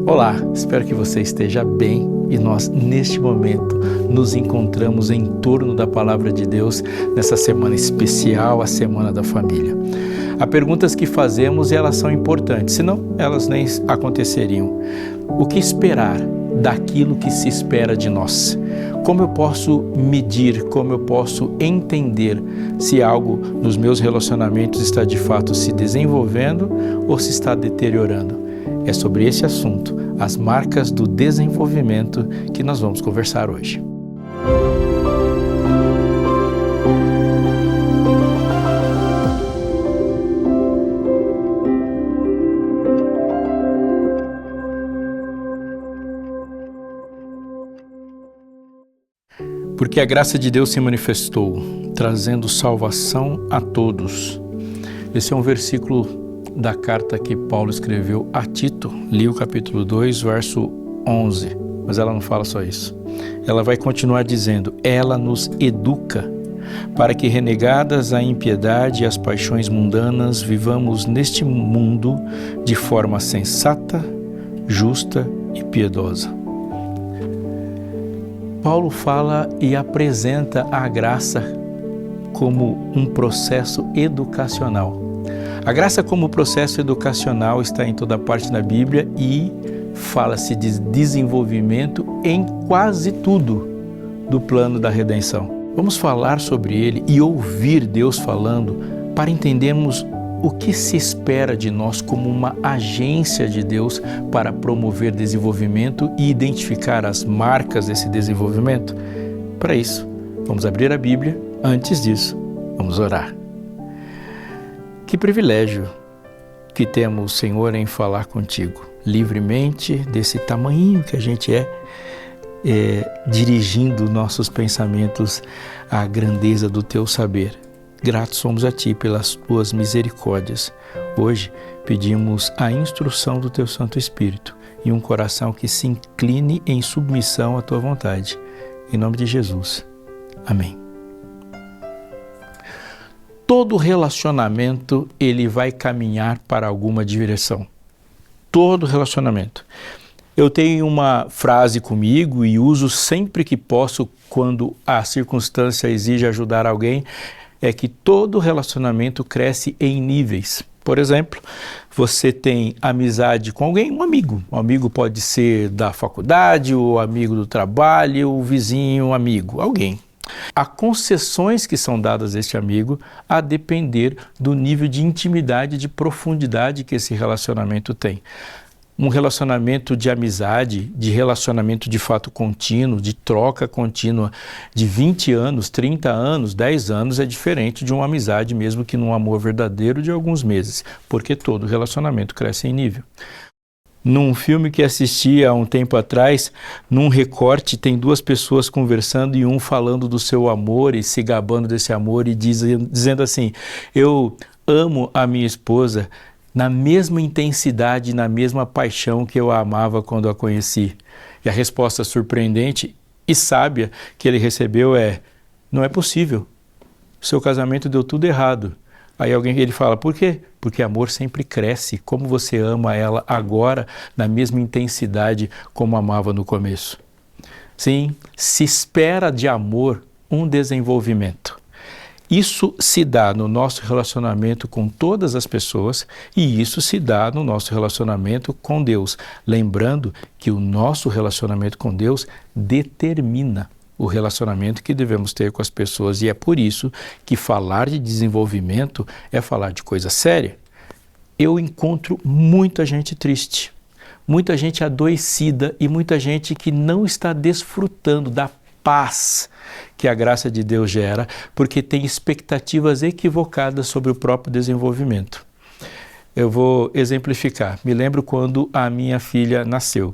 Olá, espero que você esteja bem e nós, neste momento, nos encontramos em torno da Palavra de Deus nessa semana especial, a Semana da Família. Há perguntas que fazemos e elas são importantes, senão elas nem aconteceriam. O que esperar daquilo que se espera de nós? Como eu posso medir, como eu posso entender se algo nos meus relacionamentos está de fato se desenvolvendo ou se está deteriorando? É sobre esse assunto, as marcas do desenvolvimento, que nós vamos conversar hoje. Porque a graça de Deus se manifestou, trazendo salvação a todos. Esse é um versículo da carta que Paulo escreveu a Tito, li o capítulo 2, verso 11, mas ela não fala só isso. Ela vai continuar dizendo, ela nos educa para que, renegadas a impiedade e as paixões mundanas, vivamos neste mundo de forma sensata, justa e piedosa. Paulo fala e apresenta a graça como um processo educacional. A graça como processo educacional está em toda parte na Bíblia e fala-se de desenvolvimento em quase tudo do plano da redenção. Vamos falar sobre ele e ouvir Deus falando para entendermos o que se espera de nós como uma agência de Deus para promover desenvolvimento e identificar as marcas desse desenvolvimento. Para isso, vamos abrir a Bíblia. Antes disso, vamos orar. Que privilégio que temos, Senhor, em falar contigo livremente, desse tamanho que a gente dirigindo nossos pensamentos à grandeza do teu saber. Gratos somos a ti pelas tuas misericórdias. Hoje pedimos a instrução do teu Santo Espírito e um coração que se incline em submissão à tua vontade. Em nome de Jesus. Amém. Todo relacionamento, ele vai caminhar para alguma direção. Todo relacionamento. Eu tenho uma frase comigo e uso sempre que posso quando a circunstância exige ajudar alguém, é que todo relacionamento cresce em níveis. Por exemplo, você tem amizade com alguém, um amigo. Um amigo pode ser da faculdade, o amigo do trabalho, o vizinho, um amigo, alguém. Há concessões que são dadas a este amigo a depender do nível de intimidade, de profundidade que esse relacionamento tem. Um relacionamento de amizade, de relacionamento de fato contínuo, de troca contínua de 20 anos, 30 anos, 10 anos é diferente de uma amizade, mesmo que num amor verdadeiro de alguns meses, porque todo relacionamento cresce em nível. Num filme que assisti há um tempo atrás, num recorte tem duas pessoas conversando e um falando do seu amor e se gabando desse amor e dizendo assim, eu amo a minha esposa na mesma intensidade, na mesma paixão que eu a amava quando a conheci. E a resposta surpreendente e sábia que ele recebeu é, não é possível, seu casamento deu tudo errado. Aí ele fala, por quê? Porque amor sempre cresce, como você ama ela agora na mesma intensidade como amava no começo. Sim, se espera de amor um desenvolvimento. Isso se dá no nosso relacionamento com todas as pessoas e isso se dá no nosso relacionamento com Deus. Lembrando que o nosso relacionamento com Deus determina o relacionamento que devemos ter com as pessoas e é por isso que falar de desenvolvimento é falar de coisa séria. Eu encontro muita gente triste, muita gente adoecida e muita gente que não está desfrutando da paz que a graça de Deus gera, porque tem expectativas equivocadas sobre o próprio desenvolvimento. Eu vou exemplificar. Me lembro quando a minha filha nasceu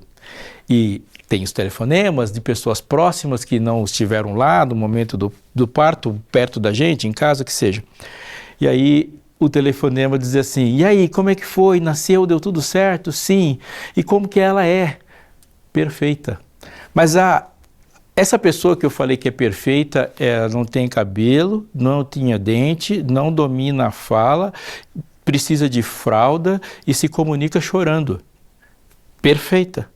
e tem os telefonemas de pessoas próximas que não estiveram lá no momento do parto, perto da gente, em casa, que seja. E aí o telefonema dizia assim, e aí, como é que foi? Nasceu, deu tudo certo? Sim. E como que ela é? Perfeita. Mas essa pessoa que eu falei que é perfeita, ela não tem cabelo, não tinha dente, não domina a fala, precisa de fralda e se comunica chorando. perfeita.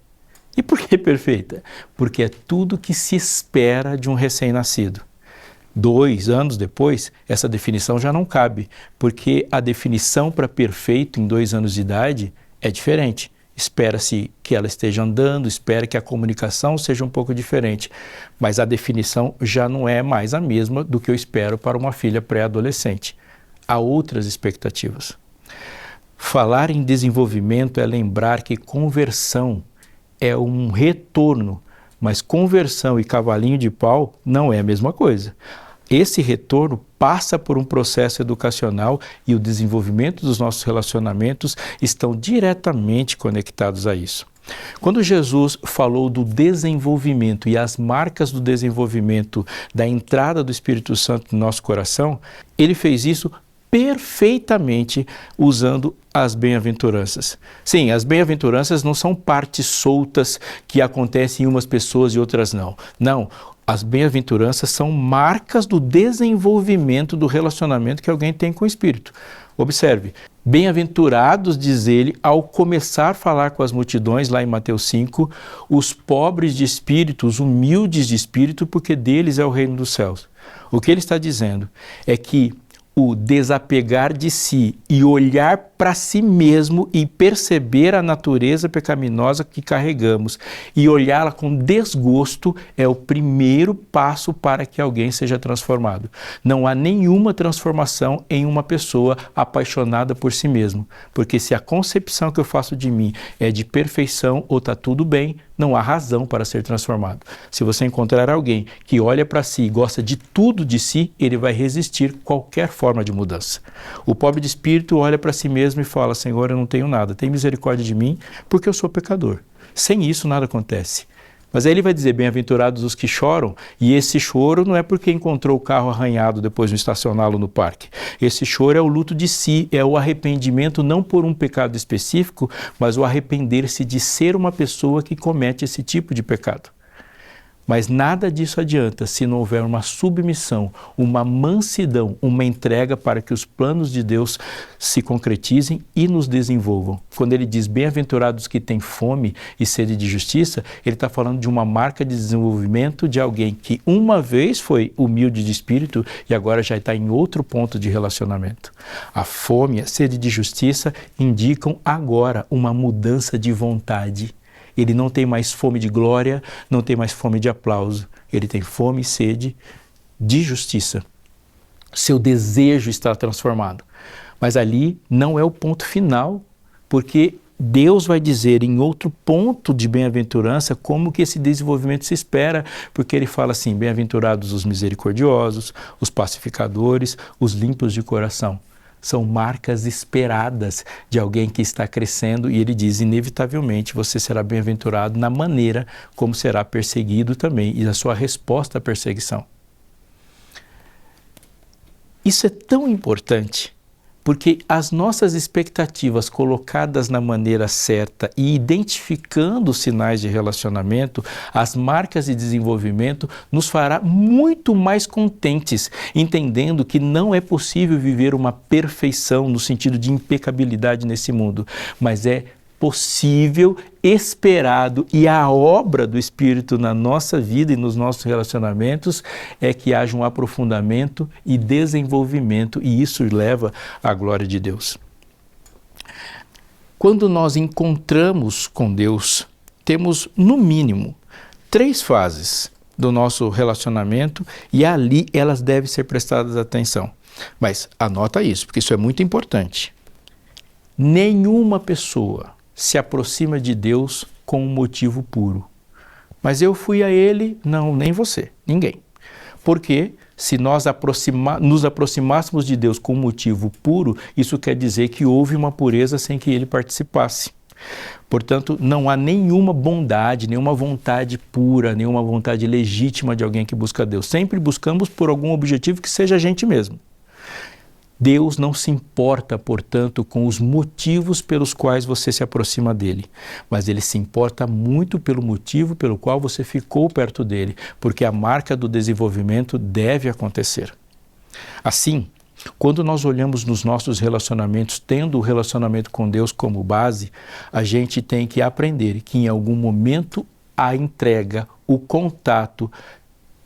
E por que perfeita? Porque é tudo que se espera de um recém-nascido. 2 anos depois, essa definição já não cabe, porque a definição para perfeito em 2 anos de idade é diferente. Espera-se que ela esteja andando, espera que a comunicação seja um pouco diferente, mas a definição já não é mais a mesma do que eu espero para uma filha pré-adolescente. Há outras expectativas. Falar em desenvolvimento é lembrar que conversão é um retorno, mas conversão e cavalinho de pau não é a mesma coisa. Esse retorno passa por um processo educacional e o desenvolvimento dos nossos relacionamentos estão diretamente conectados a isso. Quando Jesus falou do desenvolvimento e as marcas do desenvolvimento da entrada do Espírito Santo no nosso coração, ele fez isso perfeitamente usando as bem-aventuranças. Sim, as bem-aventuranças não são partes soltas que acontecem em umas pessoas e outras não. Não, as bem-aventuranças são marcas do desenvolvimento do relacionamento que alguém tem com o Espírito. Observe, bem-aventurados, diz ele, ao começar a falar com as multidões, lá em Mateus 5, os pobres de espírito, os humildes de espírito, porque deles é o reino dos céus. O que ele está dizendo é que o desapegar de si e olhar para si mesmo e perceber a natureza pecaminosa que carregamos e olhá-la com desgosto é o primeiro passo para que alguém seja transformado. Não há nenhuma transformação em uma pessoa apaixonada por si mesmo, porque se a concepção que eu faço de mim é de perfeição ou está tudo bem, não há razão para ser transformado. Se você encontrar alguém que olha para si e gosta de tudo de si, ele vai resistir qualquer forma de mudança. O pobre de espírito olha para si mesmo e fala: Senhor, eu não tenho nada, tem misericórdia de mim, porque eu sou pecador. Sem isso nada acontece. Mas aí ele vai dizer: bem-aventurados os que choram, e esse choro não é porque encontrou o carro arranhado depois de estacioná-lo no parque. Esse choro é o luto de si, é o arrependimento não por um pecado específico, mas o arrepender-se de ser uma pessoa que comete esse tipo de pecado. Mas nada disso adianta se não houver uma submissão, uma mansidão, uma entrega para que os planos de Deus se concretizem e nos desenvolvam. Quando ele diz bem-aventurados que têm fome e sede de justiça, ele está falando de uma marca de desenvolvimento de alguém que uma vez foi humilde de espírito e agora já está em outro ponto de relacionamento. A fome e a sede de justiça indicam agora uma mudança de vontade. Ele não tem mais fome de glória, não tem mais fome de aplauso. Ele tem fome e sede de justiça. Seu desejo está transformado. Mas ali não é o ponto final, porque Deus vai dizer em outro ponto de bem-aventurança como que esse desenvolvimento se espera, porque ele fala assim: bem-aventurados os misericordiosos, os pacificadores, os limpos de coração. São marcas esperadas de alguém que está crescendo e ele diz: inevitavelmente você será bem-aventurado na maneira como será perseguido também e a sua resposta à perseguição. Isso é tão importante porque as nossas expectativas colocadas na maneira certa e identificando os sinais de relacionamento, as marcas de desenvolvimento, nos fará muito mais contentes, entendendo que não é possível viver uma perfeição no sentido de impecabilidade nesse mundo, mas é possível, esperado, e a obra do Espírito na nossa vida e nos nossos relacionamentos é que haja um aprofundamento e desenvolvimento, e isso leva à glória de Deus. Quando nós encontramos com Deus, temos no mínimo 3 fases do nosso relacionamento e ali elas devem ser prestadas atenção. Mas anota isso, porque isso é muito importante. Nenhuma pessoa se aproxima de Deus com um motivo puro. Mas eu fui a Ele, não, nem você, ninguém. Porque se nós nos aproximássemos de Deus com um motivo puro, isso quer dizer que houve uma pureza sem que Ele participasse. Portanto, não há nenhuma bondade, nenhuma vontade pura, nenhuma vontade legítima de alguém que busca Deus. Sempre buscamos por algum objetivo que seja a gente mesmo. Deus não se importa, portanto, com os motivos pelos quais você se aproxima dele, mas ele se importa muito pelo motivo pelo qual você ficou perto dele, porque a marca do desenvolvimento deve acontecer. Assim, Quando nós olhamos nos nossos relacionamentos, tendo o relacionamento com Deus como base, a gente tem que aprender que em algum momento a entrega, o contato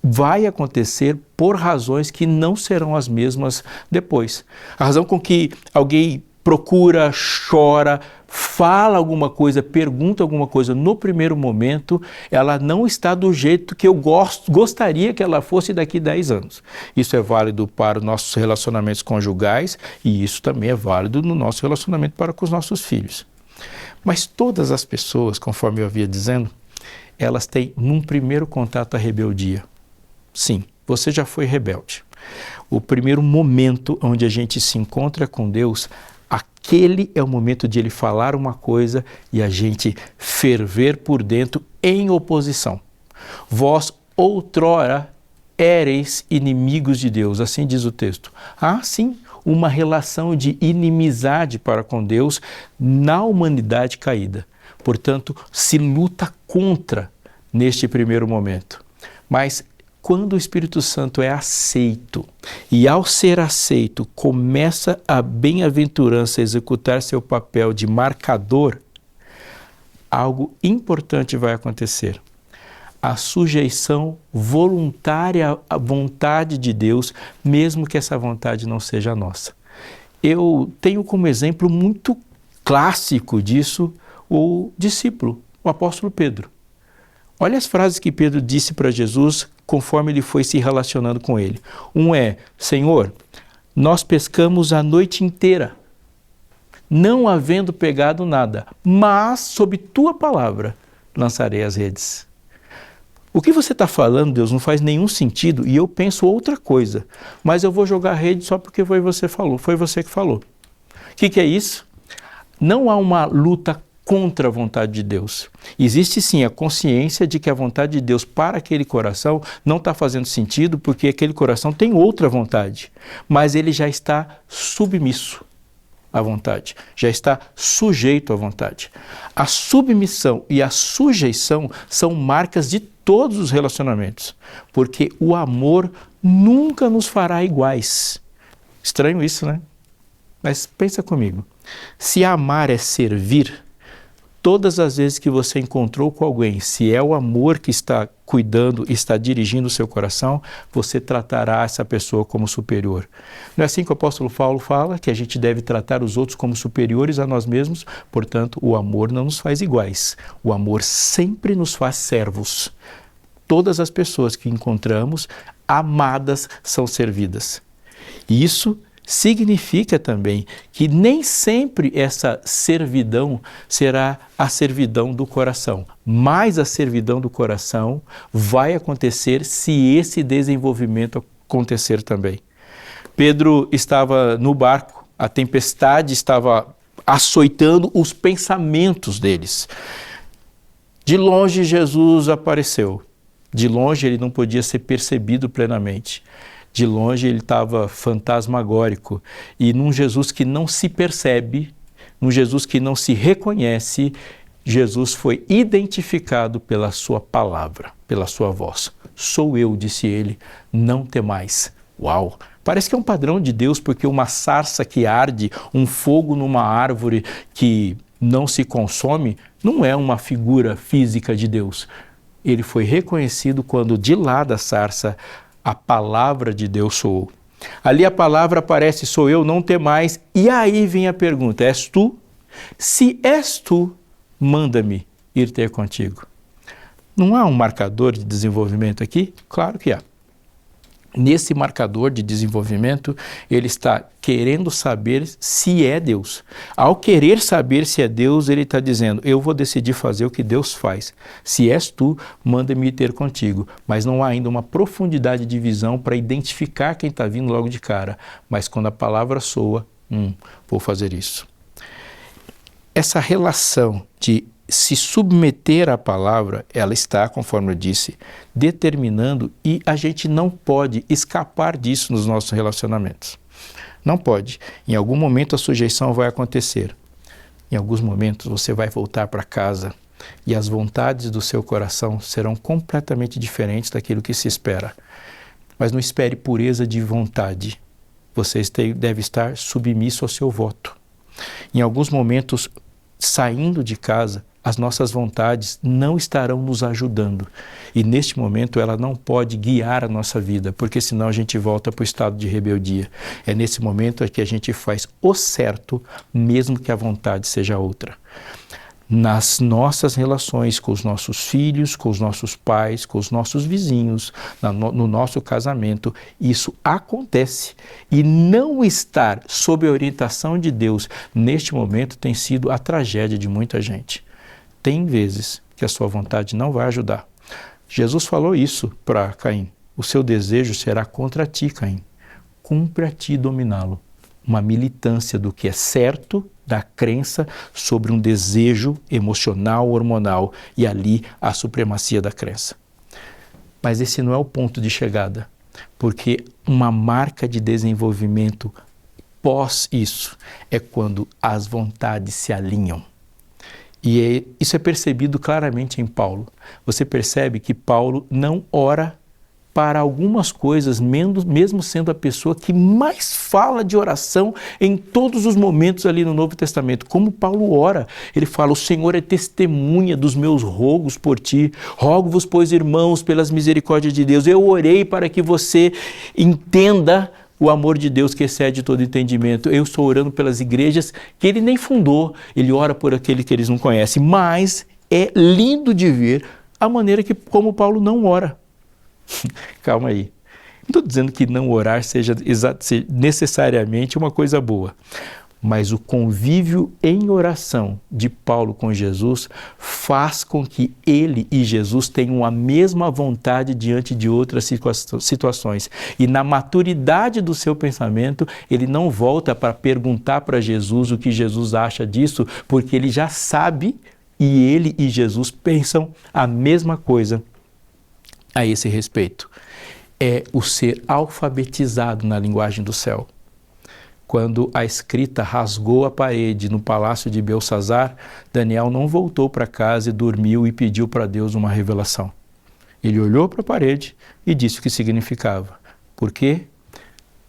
vai acontecer por razões que não serão as mesmas depois. A razão com que alguém procura, chora, fala alguma coisa, pergunta alguma coisa no primeiro momento, ela não está do jeito que eu gostaria que ela fosse daqui 10 anos. Isso é válido para os nossos relacionamentos conjugais e isso também é válido no nosso relacionamento para com os nossos filhos. Mas todas as pessoas, conforme eu havia dizendo, elas têm num primeiro contato a rebeldia. Sim, você já foi rebelde. O primeiro momento onde a gente se encontra com Deus, aquele é o momento de Ele falar uma coisa e a gente ferver por dentro em oposição. Vós outrora éreis inimigos de Deus, assim diz o texto. Ah, sim, uma relação de inimizade para com Deus na humanidade caída. Portanto, se luta contra neste primeiro momento. Mas quando o Espírito Santo é aceito, e ao ser aceito, começa a bem-aventurança a executar seu papel de marcador, algo importante vai acontecer. A sujeição voluntária à vontade de Deus, mesmo que essa vontade não seja nossa. Eu tenho como exemplo muito clássico disso o discípulo, o apóstolo Pedro. Olha as frases que Pedro disse para Jesus conforme ele foi se relacionando com ele. Um é: Senhor, nós pescamos a noite inteira, não havendo pegado nada, mas sob tua palavra lançarei as redes. O que você está falando, Deus, não faz nenhum sentido e eu penso outra coisa, mas eu vou jogar a rede só porque foi você que falou. O que é isso? Não há uma luta contra a vontade de Deus. Existe sim a consciência de que a vontade de Deus para aquele coração não está fazendo sentido porque aquele coração tem outra vontade, mas ele já está submisso à vontade, já está sujeito à vontade. A submissão e a sujeição são marcas de todos os relacionamentos, porque o amor nunca nos fará iguais. Estranho isso, né? Mas pensa comigo, se amar é servir, todas as vezes que você encontrou com alguém, se é o amor que está cuidando, está dirigindo o seu coração, você tratará essa pessoa como superior. Não é assim que o apóstolo Paulo fala, que a gente deve tratar os outros como superiores a nós mesmos? Portanto, o amor não nos faz iguais. O amor sempre nos faz servos. Todas as pessoas que encontramos, amadas, são servidas. E isso significa também que nem sempre essa servidão será a servidão do coração, mas a servidão do coração vai acontecer se esse desenvolvimento acontecer também. Pedro estava no barco, a tempestade estava açoitando os pensamentos deles. De longe Jesus apareceu, de longe ele não podia ser percebido plenamente. De longe ele estava fantasmagórico e num Jesus que não se percebe, num Jesus que não se reconhece, Jesus foi identificado pela sua palavra, pela sua voz. Sou eu, disse ele, não temais. Uau! Parece que é um padrão de Deus, porque uma sarça que arde, um fogo numa árvore que não se consome, não é uma figura física de Deus. Ele foi reconhecido quando de lá da sarça a palavra de Deus soou. Ali a palavra aparece, sou eu, não temais. E aí vem a pergunta, és tu? Se és tu, manda-me ir ter contigo. Não há um marcador de desenvolvimento aqui? Claro que há. Nesse marcador de desenvolvimento, ele está querendo saber se é Deus. Ao querer saber se é Deus, ele está dizendo, eu vou decidir fazer o que Deus faz. Se és tu, manda-me ter contigo. Mas não há ainda uma profundidade de visão para identificar quem está vindo logo de cara. Mas quando a palavra soa, vou fazer isso. Essa relação de se submeter à palavra, ela está, conforme eu disse, determinando e a gente não pode escapar disso nos nossos relacionamentos. Não pode. Em algum momento a sujeição vai acontecer. Em alguns momentos você vai voltar para casa e as vontades do seu coração serão completamente diferentes daquilo que se espera. Mas não espere pureza de vontade. você deve estar submisso ao seu voto. Em alguns momentos, saindo de casa, as nossas vontades não estarão nos ajudando. E neste momento ela não pode guiar a nossa vida, porque senão a gente volta para o estado de rebeldia. É nesse momento que a gente faz o certo, mesmo que a vontade seja outra. Nas nossas relações com os nossos filhos, com os nossos pais, com os nossos vizinhos, no nosso casamento, isso acontece. E não estar sob a orientação de Deus neste momento tem sido a tragédia de muita gente. Tem vezes que a sua vontade não vai ajudar. Jesus falou isso para Caim. O seu desejo será contra ti, Caim. Cumpre a ti dominá-lo. Uma militância do que é certo, da crença, sobre um desejo emocional, hormonal, e ali a supremacia da crença. Mas esse não é o ponto de chegada, porque uma marca de desenvolvimento pós isso é quando as vontades se alinham. E isso é percebido claramente em Paulo. Você percebe que Paulo não ora para algumas coisas, mesmo sendo a pessoa que mais fala de oração em todos os momentos ali no Novo Testamento. Como Paulo ora, ele fala: o Senhor é testemunha dos meus rogos por ti. Rogo-vos, pois, irmãos, pelas misericórdias de Deus. Eu orei para que você entenda o amor de Deus que excede todo entendimento. Eu estou orando pelas igrejas que ele nem fundou. Ele ora por aquele que eles não conhecem. Mas é lindo de ver a maneira como Paulo não ora. Calma aí. Não estou dizendo que não orar seja necessariamente uma coisa boa. Mas o convívio em oração de Paulo com Jesus faz com que ele e Jesus tenham a mesma vontade diante de outras situações. E na maturidade do seu pensamento, ele não volta para perguntar para Jesus o que Jesus acha disso, porque ele já sabe e ele e Jesus pensam a mesma coisa a esse respeito. É o ser alfabetizado na linguagem do céu. Quando a escrita rasgou a parede no palácio de Belsassar, Daniel não voltou para casa e dormiu e pediu para Deus uma revelação. Ele olhou para a parede e disse o que significava. Por quê?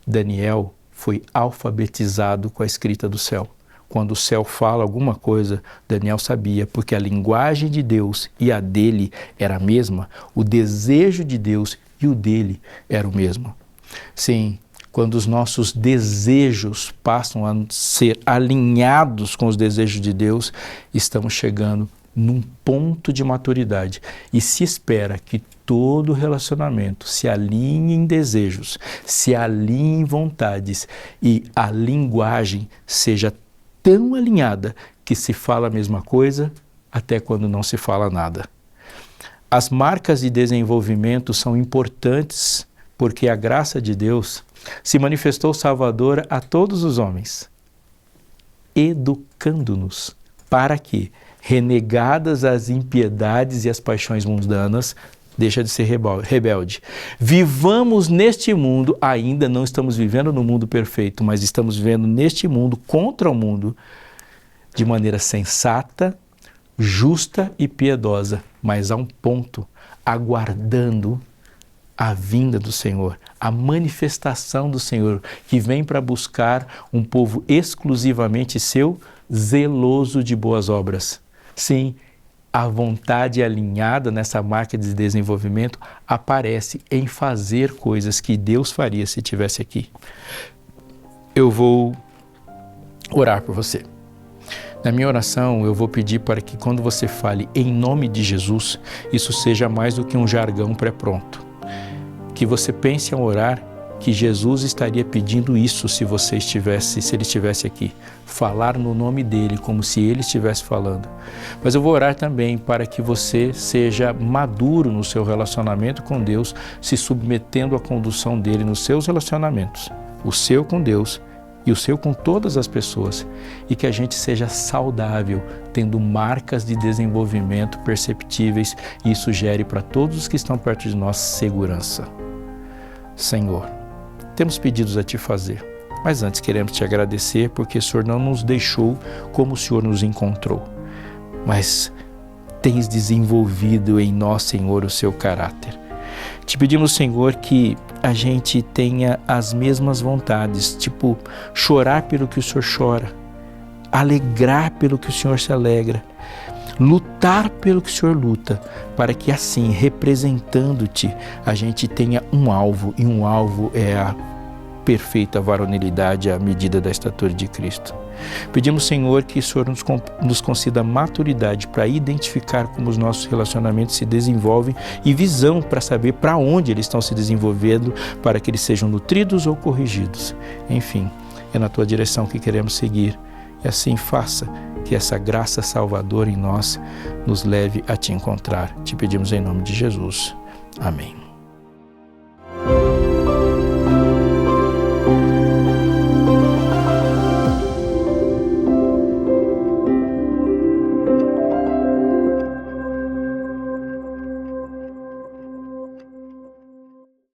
Daniel foi alfabetizado com a escrita do céu. Quando o céu fala alguma coisa, Daniel sabia, porque a linguagem de Deus e a dele era a mesma, o desejo de Deus e o dele era o mesmo. Sim, quando os nossos desejos passam a ser alinhados com os desejos de Deus, estamos chegando num ponto de maturidade. E se espera que todo relacionamento se alinhe em desejos, se alinhe em vontades e a linguagem seja tão alinhada que se fala a mesma coisa até quando não se fala nada. As marcas de desenvolvimento são importantes porque a graça de Deus se manifestou salvadora a todos os homens, educando-nos para que, renegadas as impiedades e as paixões mundanas, deixa de ser rebelde. Vivamos neste mundo, ainda não estamos vivendo no mundo perfeito, mas estamos vivendo neste mundo, contra o mundo, de maneira sensata, justa e piedosa, mas a um ponto, aguardando a vinda do Senhor, a manifestação do Senhor, que vem para buscar um povo exclusivamente seu, zeloso de boas obras. Sim, a vontade alinhada nessa marca de desenvolvimento aparece em fazer coisas que Deus faria se estivesse aqui. Eu vou orar por você. Na minha oração, eu vou pedir para que quando você fale em nome de Jesus, isso seja mais do que um jargão pré-pronto. Que você pense em orar que Jesus estaria pedindo isso se ele estivesse aqui. Falar no nome dele, como se ele estivesse falando. Mas eu vou orar também para que você seja maduro no seu relacionamento com Deus, se submetendo à condução dele nos seus relacionamentos. O seu com Deus e o seu com todas as pessoas. E que a gente seja saudável, tendo marcas de desenvolvimento perceptíveis, e isso gere para todos os que estão perto de nós segurança. Senhor, temos pedidos a Te fazer, mas antes queremos Te agradecer porque o Senhor não nos deixou como o Senhor nos encontrou, mas Tens desenvolvido em nós, Senhor, o Seu caráter. Te pedimos, Senhor, que a gente tenha as mesmas vontades, tipo, chorar pelo que o Senhor chora, alegrar pelo que o Senhor se alegra, lutar pelo que o Senhor luta, para que assim, representando-te, a gente tenha um alvo, e um alvo é a perfeita varonilidade à medida da estatura de Cristo. Pedimos, Senhor, que o Senhor nos conceda maturidade para identificar como os nossos relacionamentos se desenvolvem e visão para saber para onde eles estão se desenvolvendo, para que eles sejam nutridos ou corrigidos. Enfim, é na Tua direção que queremos seguir. E assim faça que essa graça salvadora em nós nos leve a Te encontrar. Te pedimos em nome de Jesus. Amém.